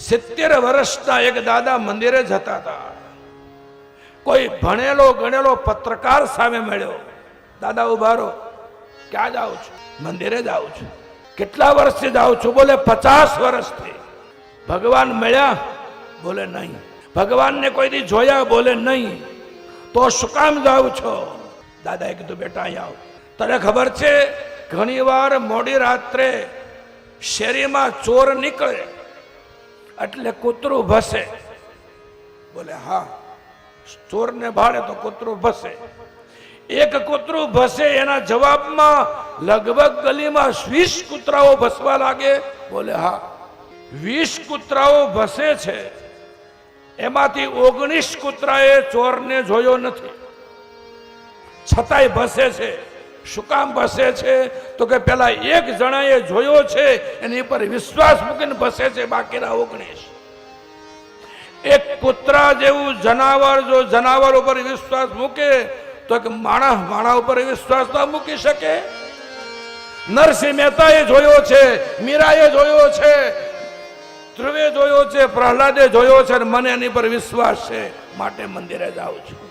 70 વર્ષના એક દાદા મંદિરે જતા હતા. કોઈ ભણેલો ગણેલો પત્રકાર સામે મળ્યો. દાદા ઉભા રહો, ક્યાં જાઓ છો? મંદિરે જાઉં છું. કેટલા વર્ષથી જાઉં છું? બોલે 50 વર્ષથી. ભગવાન મળ્યા? બોલે નહીં. ભગવાનને કોઈ દી જોયા? બોલે નહીં. તો શું કામ જાવ છો? દાદાએ કીધું બેટા અહીં આવ. તને ખબર છે ઘણી વાર મોડી રાત્રે શેરીમાં ચોર નીકળે એટલે કૂતરું ભસે. બોલે હા, ચોરને ભાડે તો કૂતરું ભસે. એક કૂતરું ભસે એના જવાબમાં લગભગ ગલીમાં 20 કૂતરાઓ ભસવા લાગે. બોલે હા, 20 કૂતરાઓ ભસે છે, એમાંથી 19 કૂતરાએ ચોરને જોયો નથી, છતાંય ભસે છે. શું કામ ભસે છે? તો કે પેલા એક જણાએ જોયો છે એની પર વિશ્વાસ મૂકીને ભસે છે, બાકીના 19. એક કૂતરા જેવું જનાવર જો જનાવર ઉપર વિશ્વાસ મૂકે તો કે માણસ ઉપર વિશ્વાસ ના મૂકી શકે. નરસિંહ મહેતાએ જોયો છે, મીરાએ જોયો છે, ધ્રુવે જોયો છે, પ્રહલાદે જોયો છે, અને મને એની પર વિશ્વાસ છે, માટે મંદિરે જાઉં છું.